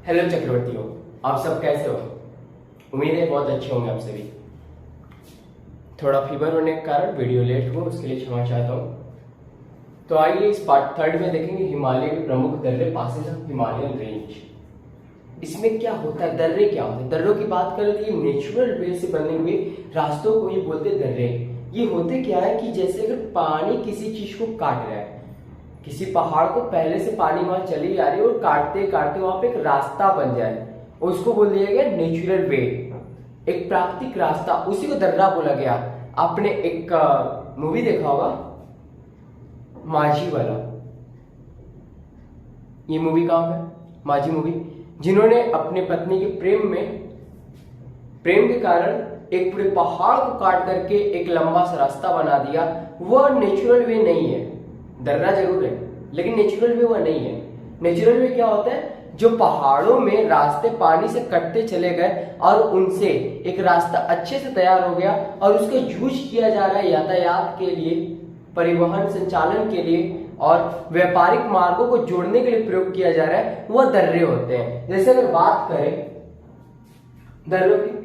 Hello चक्रवर्तियों, आप सब कैसे हो? उम्मीद है बहुत अच्छे होंगे आप सभी। थोड़ा फीवर होने के कारण वीडियो लेट हुआ, उसके लिए क्षमा चाहता हूँ। तो आइए इस पार्ट थर्ड में देखेंगे हिमालय के प्रमुख दर्रे पासेज ऑफ हिमालयन रेंज। इसमें क्या होता है, दर्रे क्या होते हैं? दर्रों की बात करें तो ये नेचुरल वे से बने हुए रास्तों को ये बोलते हैं दर्रे। ये होते क्या है कि जैसे अगर पानी किसी चीज को काट रहा है, किसी पहाड़ को पहले से पानी वहां चली जा रही है और काटते काटते वहां पे एक रास्ता बन जाए, उसको बोल दिया गया नेचुरल वे, एक प्राकृतिक रास्ता, उसी को दर्रा बोला गया। आपने एक मूवी देखा होगा, माझी वाला। ये मूवी कहां है? माझी मूवी। जिन्होंने अपनी पत्नी के प्रेम के कारण एक पूरे पहाड़ को काट करके एक लंबा सा रास्ता बना दिया, वह नेचुरल वे नहीं है। दर्रा जरूर है लेकिन नेचुरल वे वह नहीं है। नेचुरल वे क्या होता है? जो पहाड़ों में रास्ते पानी से कटते चले गए और उनसे एक रास्ता अच्छे से तैयार हो गया और उसका यूज किया जा रहा है यातायात के लिए, परिवहन संचालन के लिए और व्यापारिक मार्गों को जोड़ने के लिए प्रयोग किया जा रहा है, वह दर्रे होते हैं। जैसे अगर बात करें दर्रों की,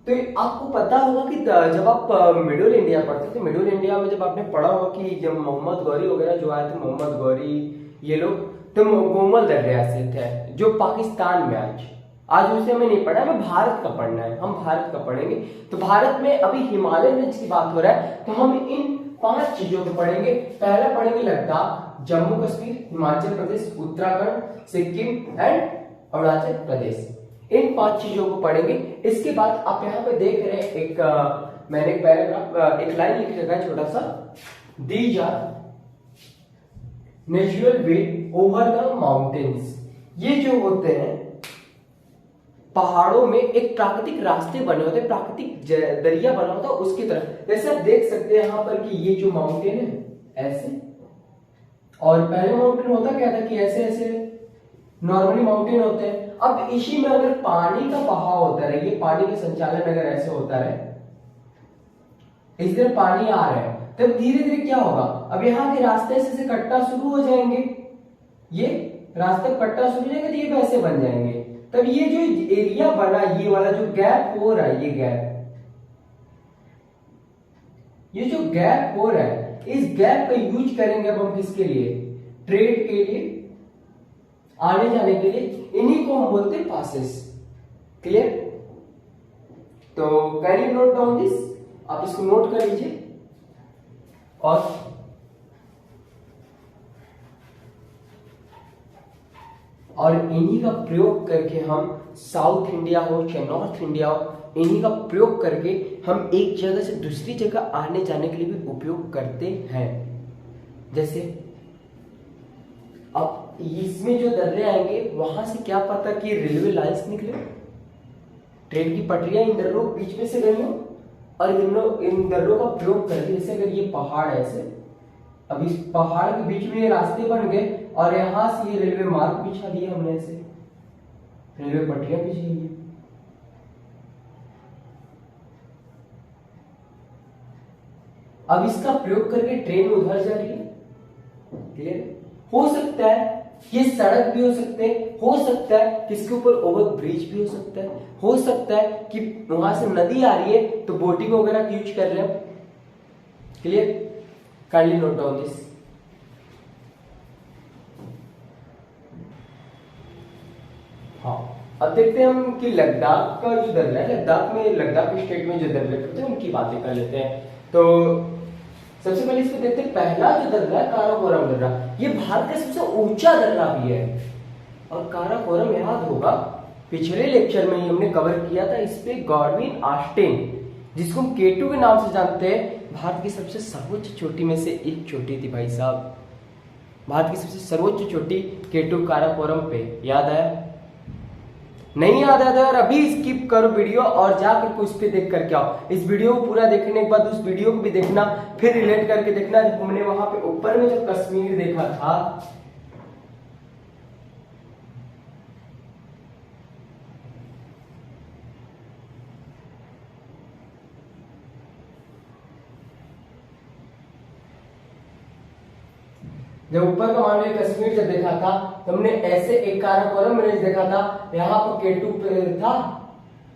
तो आपको पता होगा कि जब आप मिडिल इंडिया पढ़ते थे, मिडिल इंडिया में जब आपने पढ़ा होगा कि जब मोहम्मद गौरी वगैरह जो आए थे, मोहम्मद गौरी ये लोग, तो गोमल दर्रे स्थित है जो पाकिस्तान में आज उसे हमें नहीं पढ़ा, हमें भारत का पढ़ना है, हम भारत का पढ़ेंगे। तो भारत में अभी हिमालय रेंज की बात हो रहा है, तो हम इन 5 चीजों को पढ़ेंगे। पहला पढ़ेंगे लद्दाख, जम्मू कश्मीर, हिमाचल प्रदेश, उत्तराखंड, सिक्किम एंड अरुणाचल प्रदेश। इन 5 चीजों को पढ़ेंगे। इसके बाद आप यहाँ पे देख रहे हैं मैंने एक पैराग्राफ, एक लाइन लिख रखा है छोटा सा, these are natural way over the mountains. ये जो होते हैं पहाड़ों में एक प्राकृतिक रास्ते बने होते हैं, प्राकृतिक दरिया बना होता है उसकी तरफ। जैसे आप देख सकते हैं यहाँ पर कि ये जो माउंटेन है ऐसे, और पहले माउंटेन होता क्या था कि ऐसे ऐसे नॉर्मली माउंटेन होते हैं। अब इसी में अगर पानी का बहाव होता रहे, ये पानी का संचालन अगर ऐसे होता रहे, इस तरह पानी आ रहा है, तब धीरे धीरे क्या होगा, अब यहाँ के रास्ते से कटना शुरू हो जाएंगे, ये रास्ते कटना शुरू हो जाएंगे तो ये वैसे बन जाएंगे। तब ये जो एरिया बना, ये वाला जो गैप हो रहा है, ये जो गैप हो रहा है, इस गैप का यूज करेंगे अब हम किसके लिए? ट्रेड के लिए, आने जाने के लिए। इन्हीं को हम बोलते हैं पासेस। क्लियर? तो can you note down this? आप इसको नोट कर लीजिए। और इन्हीं का प्रयोग करके हम साउथ इंडिया हो चाहे नॉर्थ इंडिया हो, इन्हीं का प्रयोग करके हम एक जगह से दूसरी जगह आने जाने के लिए भी उपयोग करते हैं। जैसे अब इसमें जो दर्रे आएंगे वहां से क्या पता कि रेलवे लाइन्स निकले, ट्रेन की पटरियां इन दर्रों के बीच में से गई हो, और इन दर्रों का प्रयोग करके, जैसे अगर ये पहाड़ है ऐसे, अब इस पहाड़ के बीच में ये रास्ते बन गए और यहां से ये रेलवे मार्ग बिछा दिया हमने, ऐसे रेलवे पटरियां बिछी हुई है। अब इसका प्रयोग करके ट्रेन उधर जा रही है। क्लियर? हो सकता है ये सड़क भी हो सकता है कि इसके ऊपर ओवर ब्रिज भी हो सकता है कि वहां से नदी आ रही है तो बोटिंग वगैरह यूज कर रहे हैं। Clear? Kindly note down this. हाँ, अब देखते हैं हम कि लद्दाख का जो दर्रा है, लद्दाख स्टेट में जो दर्रे होते हैं उनकी बातें कर लेते हैं। तो सबसे पहले इसको देखते हैं, पहला जो दर्रा है काराकोरम दर्रा, ये भारत का सबसे ऊंचा दर्रा भी है। और काराकोरम याद होगा पिछले लेक्चर में ही हमने कवर किया था, इस पे गॉडविन ऑस्टिन, जिसको हम केटू के नाम से जानते हैं, भारत की सबसे सर्वोच्च चोटी में से एक चोटी थी भाई साहब। भारत की सबसे सर्वोच्च चोटी केटू काराकोरम पे, याद आया? नहीं याद आता यार, अभी स्किप करो वीडियो और जाकर को इस पे देख करके आओ। इस वीडियो को पूरा देखने के बाद उस वीडियो को भी देखना, फिर रिलेट करके देखना। जब हमने वहां पे ऊपर में जब कश्मीर देखा था, जब ऊपर का मान लो कश्मीर जब देखा था तो हमने ऐसे एक काराकोरम रेंज देखा था, यहाँ पर K2 पे था,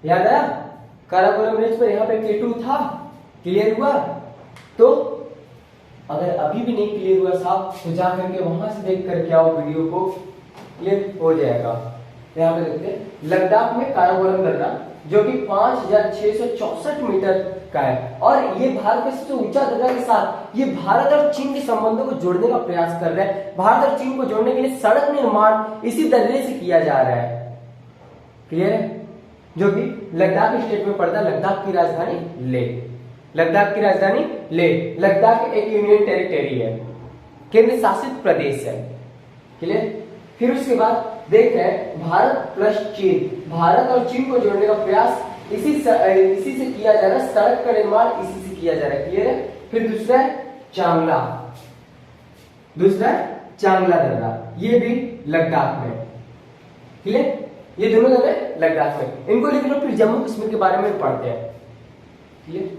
याद आया? काराकोरम रेंज पर यहाँ पे K2 था। क्लियर हुआ? तो अगर अभी भी नहीं क्लियर हुआ साहब तो जा करके वहां से देख करके आओ वीडियो को, क्लियर हो जाएगा। यहाँ पे देखते हैं लद्दाख में काराकोरम दर्रा जो कि 5664 मीटर का है और ये भारत के सबसे ऊंचा दर्रा के साथ ये भारत और चीन के संबंधों को जोड़ने का प्रयास कर रहा है। भारत और चीन को जोड़ने के लिए सड़क निर्माण इसी दर्रे से किया जा रहा है। क्लियर है? जो कि लद्दाख स्टेट में पड़ता है। लद्दाख की राजधानी लेह, लद्दाख की राजधानी लेह। लद्दाख एक यूनियन टेरिटरी है, केंद्र शासित प्रदेश है। क्लियर? फिर उसके बाद देख रहे हैं भारत प्लस चीन, भारत और चीन को जोड़ने का प्रयास इसी से किया जा रहा है, सड़क का निर्माण इसी से किया जा रहा है। क्लियर है? फिर दूसरा है चांगला, दूसरा है चांगला दर्रा, ये भी लद्दाख में। क्लियर? ये दोनों दर्रे लद्दाख में। इनको लिख लो, फिर जम्मू कश्मीर के बारे में पढ़ते हैं। क्लियर?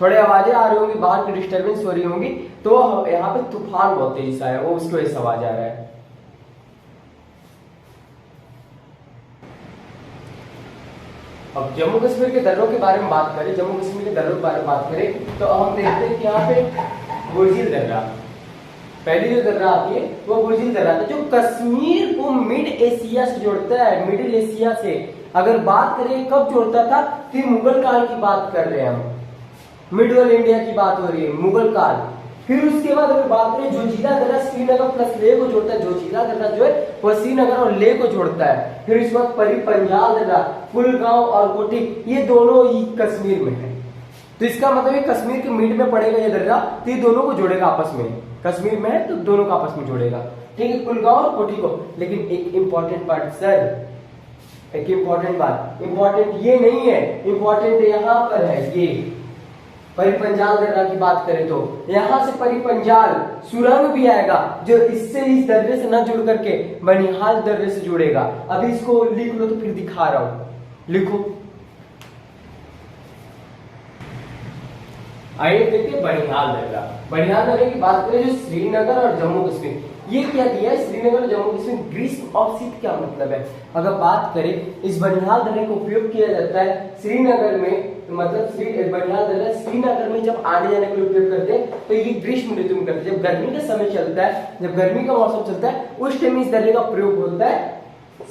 थोड़े आवाजें आ रही होंगी, बाहर की डिस्टर्बेंस हो रही होंगी, तो यहाँ पे तूफान बहुत तेजी से है, वो उसकी वजह से आवाज आ रहा है। अब जम्मू कश्मीर के दर्रों के बारे में बात करें, जम्मू कश्मीर के दर्रों के बारे में बात करें तो हम देखते हैं कि यहाँ पे गुर्जिल दर्रा, पहली जो दर्रा आती है वो गुर्जिल दर्रा था जो कश्मीर को मिड एशिया से जोड़ता है, मिडिल एशिया से। अगर बात करें कब जोड़ता था, फिर मुगल काल की बात कर रहे हैं हम, मिडल इंडिया की बात हो रही है, मुगल काल। फिर उसके बाद अगर बात करें जोजिला दर्रा श्रीनगर प्लस लेह को जोड़ता है, जोजिला दर्रा जो है वो श्रीनगर और लेह को जोड़ता है। फिर इसके बाद परी पंजाल दर्रा, कुलगांव और कोठी, ये दोनों ही कश्मीर में है। तो इसका मतलब है कश्मीर के मिड में पड़ेगा ये दर्रा, तो ये दोनों को जोड़ेगा आपस में, कश्मीर में है तो दोनों को आपस में जोड़ेगा। ठीक है, कुलगांव और कोठी को। लेकिन एक इंपॉर्टेंट बात सर, एक इंपॉर्टेंट बात, इंपॉर्टेंट ये नहीं है, इंपॉर्टेंट यहाँ पर है ये परिपंजाल दर्रा की बात करें तो यहां से परिपंजाल सुरंग भी आएगा जो इससे इस दर्रे से न जुड़ करके बनिहाल दर्रे से जुड़ेगा। अभी इसको लिख लो तो फिर दिखा रहा हूं, लिखो। आइए देखिए बनिहाल दर्रा। बनिहाल दर्रे की बात करें जो श्रीनगर और जम्मू कश्मीर, ये क्या दिया है, श्रीनगर और जम्मू कश्मीर ग्रीष्म ऑफ शीत क्या मतलब है। अगर बात करें इस बनिहाल दर्रे का उपयोग किया जाता है श्रीनगर में, मतलब बनिहाल दर्रा श्रीनगर में जब आने जाने के लिए उपयोग करते हैं तो ये ग्रीष्म ऋतु में करते हैं। जब गर्मी का समय चलता है, जब गर्मी का मौसम चलता है उस टाइम इस दर्रे का प्रयोग होता है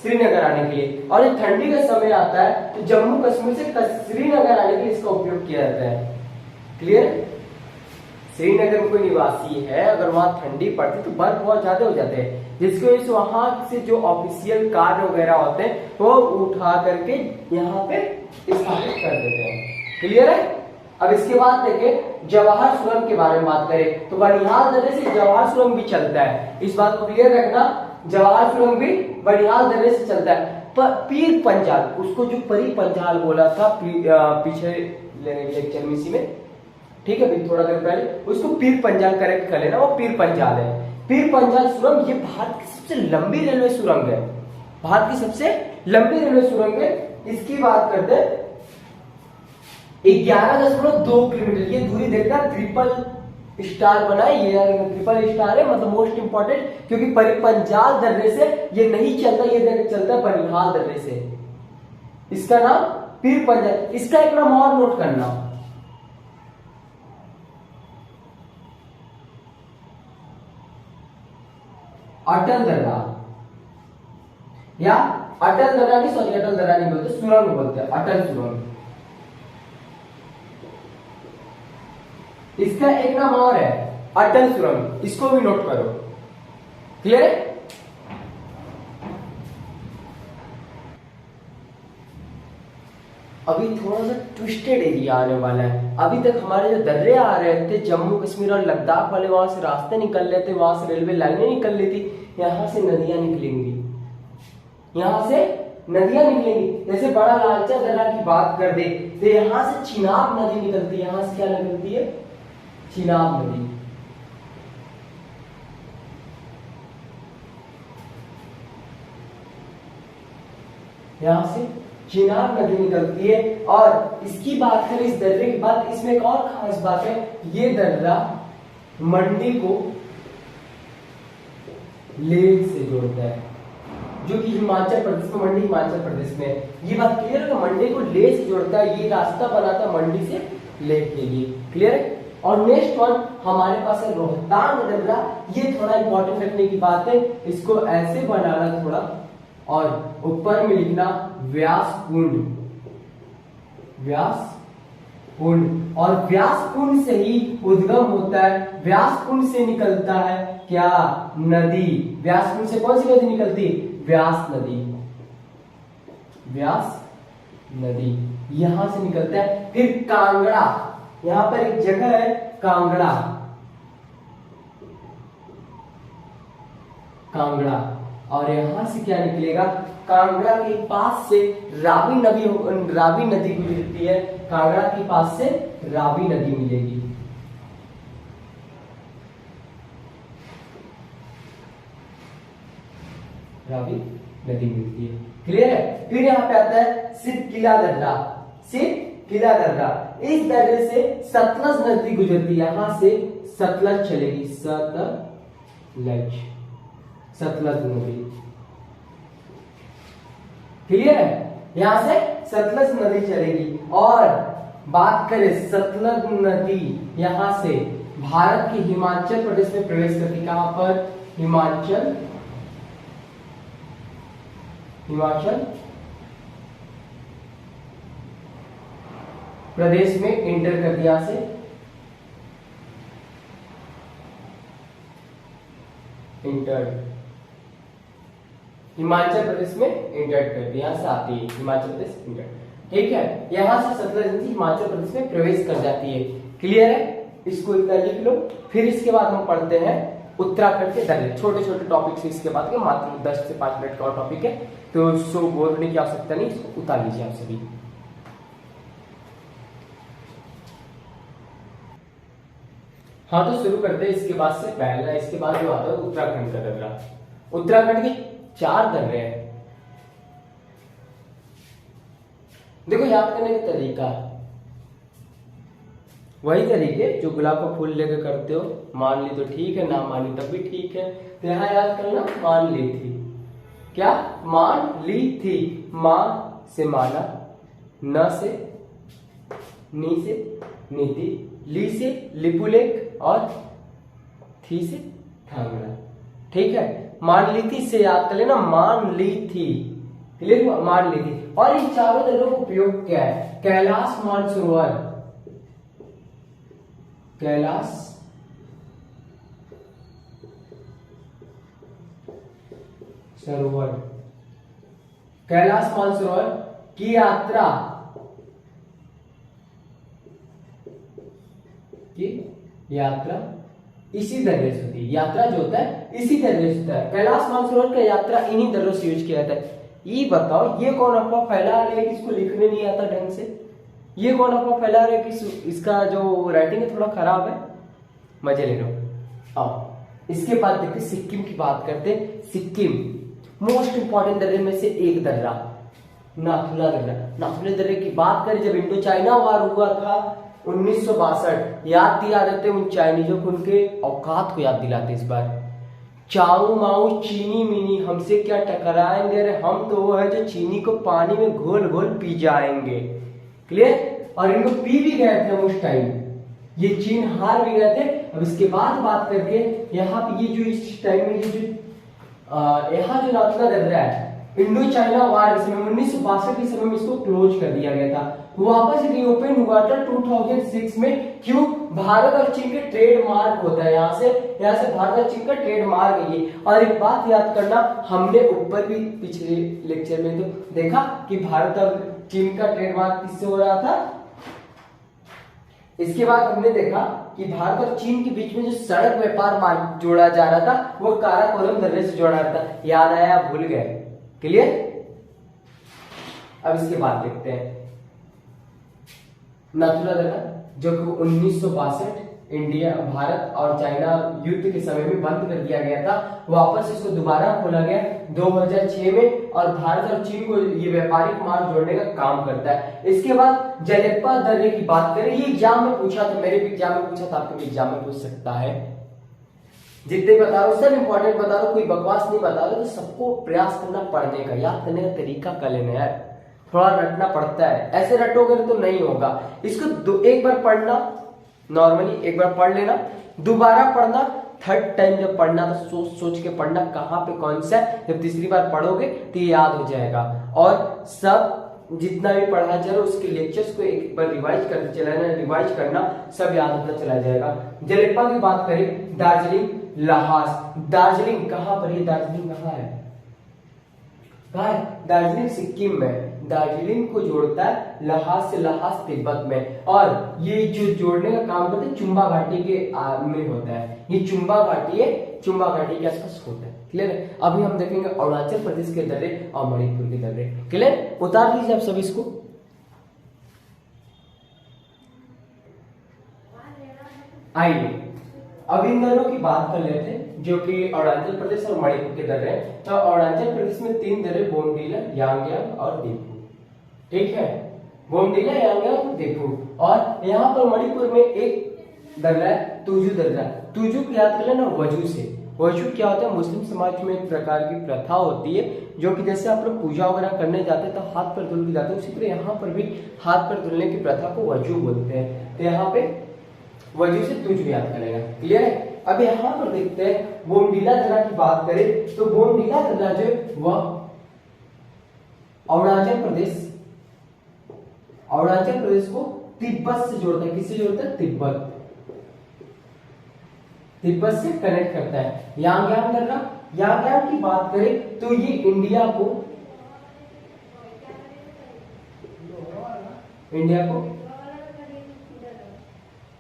श्रीनगर आने के लिए। और जब ठंडी का समय आता है तो जम्मू कश्मीर से श्रीनगर आने के लिए इसका उपयोग किया जाता है। क्लियर? श्रीनगर में कोई निवासी है, अगर वहां ठंडी पड़ती तो बर्फ बहुत ज्यादा हो जाते हैं, जिसकी वजह से वहां से जो ऑफिशियल कार्य वगैरह होते हैं वो उठा करके यहाँ पे स्थापित कर देते हैं। क्लियर है? अब इसके बाद देखें जवाहर सुरंग के बारे में बात करें तो बनिहाल दर्रे से जवाहर सुरंग भी चलता है, इस बात को क्लियर रखना, जवाहर सुरंग भी बनिहाल दर्रे से चलता है। पीर पंजाल, उसको जो परी पंजाल बोला था पीछे लेक्चर में इसी में, ठीक है भाई, थोड़ा देर पहले उसको पीर पंजाल करेक्ट कर लेना, वो पीर पंजाल है। पीर पंजाल सुरंग ये भारत की सबसे लंबी रेलवे सुरंग है, भारत की सबसे लंबी रेलवे सुरंग है। इसकी बात करते हैं 11.2 किलोमीटर, ये दूरी देखना ट्रिपल स्टार बना है, ये ट्रिपल स्टार है, मतलब मोस्ट इंपॉर्टेंट, क्योंकि परिपंजाल दर्रे से ये नहीं चलता, ये चलता है बनिहाल दर्रे से। इसका नाम पीर पंजाल। इसका एक नाम और नोट करना, अटल दर्रा, या अटल दर्रा नहीं, सॉरी अटल दर्रा नहीं बोलते, सुरंग बोलते हैं, अटल सुरंग। इसका एक नाम और है अटल सुरंग, इसको भी नोट करो। क्लियर है? अभी थोड़ा सा ट्विस्टेड एरिया आने वाला है। अभी तक हमारे जो दर्रे आ रहे थे जम्मू कश्मीर और लद्दाख वाले, वहां से रास्ते निकल रहे थे, वहां से रेलवे लाइनें निकल रही थी, यहाँ से नदियां निकलेंगी, यहाँ से नदियां निकलेंगी। जैसे बड़ा लालचा दर्रा की बात कर दे तो यहाँ से चिनाब नदी निकलती है, यहाँ से क्या निकलती है, चिनाब नदी। यहाँ से चिनाब नदी निकलती है। और इसकी बात करें इस दर्रे की बात, इसमें एक और खास बात है, ये दर्रा मंडी को लेह से जोड़ता है, जो कि हिमाचल प्रदेश में, मंडी हिमाचल प्रदेश में है। ये बात क्लियर है कि मंडी को लेह से जोड़ता है, ये रास्ता बनाता है मंडी से लेह के लिए। क्लियर है। और नेक्स्ट वन हमारे पास है रोहतांग दर्रा। ये थोड़ा इंपॉर्टेंट रखने की बात है, इसको ऐसे बनाना थोड़ा और ऊपर में लिखना व्यास कुंड, व्यास कुंड। और व्यास कुंड से ही उद्गम होता है, व्यास कुंड से निकलता है क्या, नदी। व्यास कुंड से कौन सी नदी निकलती, व्यास नदी, व्यास नदी यहां से निकलता है। फिर कांगड़ा, यहां पर एक जगह है कांगड़ा, कांगड़ा, और यहां से क्या निकलेगा, कांगड़ा के पास से रावी नदी, रावी नदी गुजरती है, कांगड़ा के पास से रावी नदी मिलेगी। रावी नदी मिलती है। क्लियर है। फिर यहाँ पे आता है सिरकिला दर्रा, सिरकिला दर्रा। इस दर्रे से सतलज नदी गुजरती है, यहां से सतलज चलेगी, सतलज, सतलज नदी। क्लियर है। यहां से सतलज नदी चलेगी। और बात करें सतलज नदी यहां से भारत के हिमाचल प्रदेश में प्रवेश करती, कहां पर, हिमाचल, हिमाचल प्रदेश में एंटर कर दिया, से इंटर, हिमाचल प्रदेश में इंटर कर दिया, यहां से आती है हिमाचल प्रदेश इंटर। ठीक है। यहां से सतलज नदी हिमाचल प्रदेश में प्रवेश कर जाती है। क्लियर है। इसको इतना लिख लो। फिर इसके बाद हम पढ़ते हैं उत्तराखंड के दर्रे, छोटे छोटे टॉपिक से इसके बाद के, मात्र 10 से 5 मिनट का और टॉपिक है, तो उसको बोलने की आवश्यकता नहीं, इसको उतार लीजिए आप सभी। हाँ तो शुरू करते हैं इसके बाद से पहला, इसके बाद जो आता है उत्तराखंड का दर्रा। उत्तराखंड के 4 दर्रे हैं। देखो याद करने का तरीका वही तरीके जो गुलाब का फूल लेकर करते हो, मान ली तो ठीक है, ना मान ली तब भी ठीक है। तो यहां याद करना मान ली थी, क्या, मान ली थी, मां से माना, न से नी से नीति, ली से लिपुलेख और थी से थांगड़ा। ठीक है। मान ली थी से याद कर लेना, मान ली थी। क्लियर हुआ, मान ली थी। और इन चारों दलों का उपयोग क्या है, कैलाश मानसरोवर, कैलाश सरोवर, कैलाश मानसरोवर की यात्रा, की यात्रा इसी दर्रे से होती है। यात्रा जो होता है इसी दर्रे से होता है। कैलाश मानसरोवर का यात्रा इन्हीं दर्रों से यूज किया जाता है। ये बताओ, ये कौन अफवाह फैला रहे हैं कि इसको लिखने नहीं आता ढंग से, ये कौन अफवाह फैला रहे हैं कि इसका जो राइटिंग है थोड़ा खराब है, मजे ले लो। आओ इसके बाद देखते सिक्किम की बात करते। सिक्किम मोस्ट इंपॉर्टेंट दर्रे में से एक दर्रा, नाथुला दर्रा। नाथुला दर्रे की बात करें, जब इंडो चाइना वार हुआ था 1962, याद दिला देते उन चाइनीजों को, उनके औकात को याद दिलाते इस बार। चाऊ माऊ चीनी मीनी हमसे क्या टकराएंगे, अरे हम तो वो है जो चीनी को पानी में घोल घोल पी जाएंगे। क्लियर। और इनको पी भी गए थे उस टाइम, ये चीन हार भी गए थे। अब इसके बाद बात करके यहाँ पे ये जो इस टाइम में ये जो यहाँ जो नाथुला दर्रा है, इंडो चाइना वार के समय 1962 के समय में इसको क्लोज कर दिया गया था, वापस रीओपन हुआ था 2006 में। क्यों, भारत और चीन के ट्रेडमार्क होता है, यहाँ से भारत और चीन का ट्रेडमार्क है ये। और एक बात याद करना, हमने ऊपर भी पिछले लेक्चर में तो देखा कि भारत और चीन का ट्रेडमार्क किससे हो रहा था। इसके बाद हमने देखा कि भारत और चीन के बीच में जो सड़क व्यापार मार्ग जोड़ा जा रहा था वो काराकोरम दर्रे से जोड़ा रहा था। याद आया, भूल गए। क्लियर। अब इसके बाद देखते हैं नाथुला दर्रा, जो कि 1962 इंडिया, भारत और चाइना युद्ध के समय में बंद कर दिया गया था, वापस इसको दोबारा खोला गया 2006 में। और भारत और चीन को ये व्यापारिक मार्ग जोड़ने का काम करता है। इसके बाद जलेप्पा दर्रे की बात करें, ये एग्जाम में पूछा था, मेरे भी एग्जाम में पूछा था, आपके भी एग्जाम में पूछ सकता है। जितने बता रहा हूँ सब इंपॉर्टेंट बता रहा हूँ, कोई बकवास नहीं बता रहा, तो सबको प्रयास करना पढ़ने का, याद करने का तरीका कर लेना यार, थोड़ा रटना पड़ता है, ऐसे रटोगे तो नहीं होगा। इसको एक बार पढ़ना, नॉर्मली एक बार पढ़ लेना, दोबारा पढ़ना, थर्ड टाइम जब पढ़ना तो सोच सोच के पढ़ना कहाँ पे कौन सा है, जब तीसरी बार पढ़ोगे तो ये याद हो जाएगा। और सब जितना भी पढ़ा जा रहा है उसके लेक्चर्स को एक बार रिवाइज करते चला जाना, रिवाइज करना, सब याद होता चला जाएगा। जलेपा की बात करें, दार्जिलिंग, लहास, दार्जिलिंग कहाँ पर है, दार्जिलिंग कहाँ है, कहाँ है, दार्जिलिंग सिक्किम में, दार्जिलिंग को जोड़ता है लहास से, लहास तिब्बत में, और ये जो जोड़ने का काम करते हैं चुम्बा घाटी के में होता है, ये चुम्बा घाटी है, चुम्बा घाटी के आसपास होता है। क्लियर है। अभी हम देखेंगे अरुणाचल प्रदेश के दर्रे और मणिपुर के दर्रे। क्लियर, उतार लीजिए आप सब इसको। आइए अब इन दोनों की बात कर लेते हैं, जो कि अरुणाचल प्रदेश और मणिपुर के दर्रे हैं। तो अरुणाचल प्रदेश में 3 दर्रे, बोमडीला, यांग्यांग और दीफू। ठीक है, बोमडीला, यांग्यांग और दीफू। और यहाँ पर मणिपुर में एक दर्रा है, तुजू दर्रा। तुजू को याद कर लेना वजू से। वजू क्या होता है, मुस्लिम समाज में एक प्रकार की प्रथा होती है, जो कि जैसे आप लोग पूजा वगैरह करने जाते हैं तो हाथ पैर धुल के जाते हैं, उसी तरह यहाँ पर भी हाथ पैर धुलने की प्रथा को वजू बोलते हैं। तो यहाँ पे वजू से तुझ याद करेगा। क्लियर है। अब यहाँ पर देखते हैं बोमडीला दर्रा की बात करें तो बोमडीला दर्रा जो वह अरुणाचल प्रदेश को तिब्बत से जोड़ता है। किससे जोड़ता है, तिब्बत से कनेक्ट करता है। यांग्यांग दर्रा, यांग्यांग की बात करें तो ये इंडिया को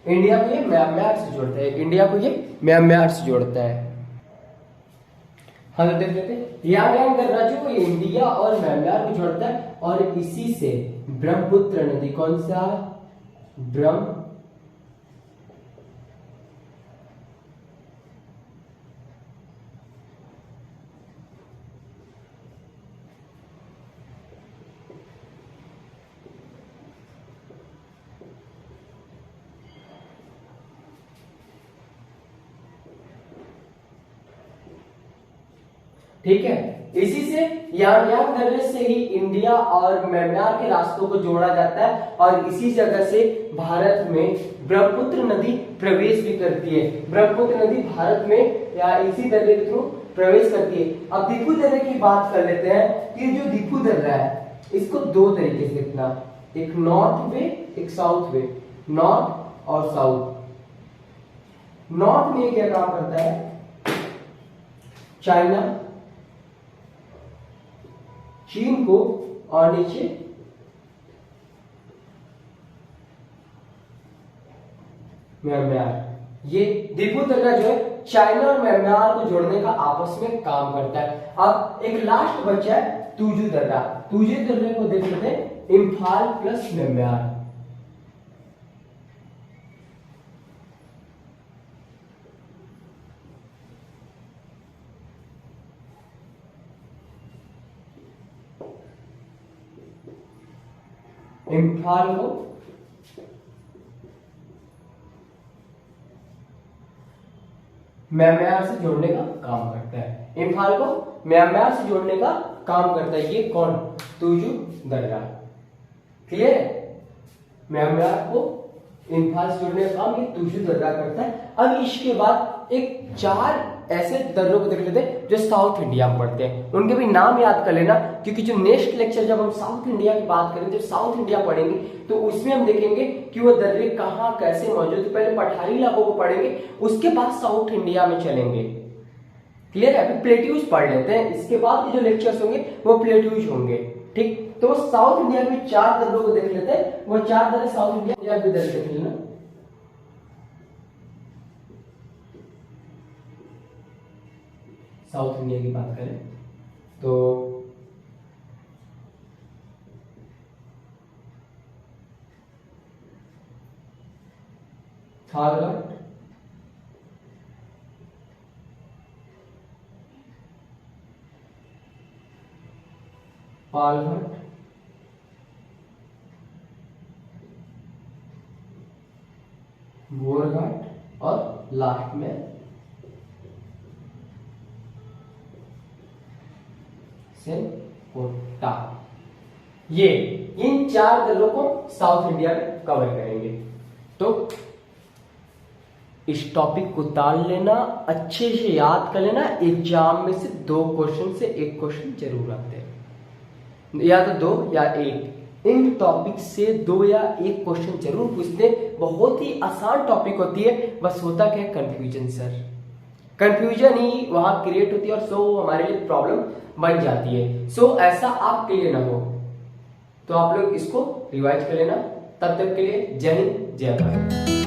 ये म्यांमार से जोड़ता है, इंडिया को ये म्यांमार से जोड़ता है। हम देख लेते हैं यांग्यांग दर्रा जो इंडिया और म्यांमार को जोड़ता है, और इसी से ब्रह्मपुत्र नदी, कौन सा, ब्रह्म ठीक है, इसी से यांग्यांग दर्रे से ही इंडिया और म्यांमार के रास्तों को जोड़ा जाता है, और इसी जगह से भारत में ब्रह्मपुत्र नदी प्रवेश भी करती है। ब्रह्मपुत्र नदी भारत में या इसी दर्रे के थ्रू प्रवेश करती है। अब दीफू दर्रे की बात कर लेते हैं कि जो दीफू दर्रा है इसको 2 तरीके से लिखना, एक नॉर्थ वे, एक साउथ वे, नॉर्थ और साउथ। नॉर्थ में क्या काम करता है, चाइना, चीन को, और नीचे म्यांमार। ये दीफू दर्रा जो है चाइना और म्यांमार को जोड़ने का आपस में काम करता है। अब एक लास्ट बचा है तुजू दर्रा। तुजू दर्रे को देख लेते हैं, इम्फाल प्लस म्यांमार। इम्फाल को म्यांमार से जोड़ने का काम करता है, इम्फाल को म्यांमार से जोड़ने का काम करता है। ये कौन, तुजू दर्रा। क्लियर है, म्यांमार को इम्फाल से जोड़ने का काम ये तुजू दर्रा करता है। अब इसके बाद एक 4 ऐसे दर्रों को देख लेते हैं जो साउथ इंडिया में पड़ते हैं, उनके भी नाम याद कर लेना, क्योंकि जो नेक्स्ट लेक्चर जब हम साउथ इंडिया की बात करेंगे, जब साउथ इंडिया पढ़ेंगे तो उसमें हम देखेंगे कि वो दर्रे कहाँ कैसे मौजूद है। पहले पठारी इलाकों को पढ़ेंगे, उसके बाद साउथ इंडिया में चलेंगे। क्लियर है। अभी प्लेट्यूज पढ़ लेते हैं, इसके बाद जो लेक्चर्स होंगे वो प्लेट्यूज होंगे। ठीक, तो साउथ इंडिया में 4 दर्रों को देख लेते हैं, वो 4 दर्रे साउथ इंडिया के दर्रे देख लेना। साउथ इंडिया की बात करें तो थारघाट, पालघाट, गोरघाट और लास्ट में कोटा। ये इन 4 दलों को साउथ इंडिया में कवर करेंगे। तो इस टॉपिक को ताल लेना, अच्छे से याद कर लेना, एग्जाम में से 2 क्वेश्चन से 1 क्वेश्चन जरूर आते हैं, या तो 2 या 1। इन टॉपिक से 2 या 1 क्वेश्चन जरूर पूछते हैं। बहुत ही आसान टॉपिक होती है, बस होता क्या है कंफ्यूजन सर, कंफ्यूजन ही वहां क्रिएट होती है और सो हमारे लिए प्रॉब्लम बन जाती है। सो ऐसा आपके लिए ना हो, तो आप लोग इसको रिवाइज कर लेना। तब तक के लिए जय हिंद जय भारत।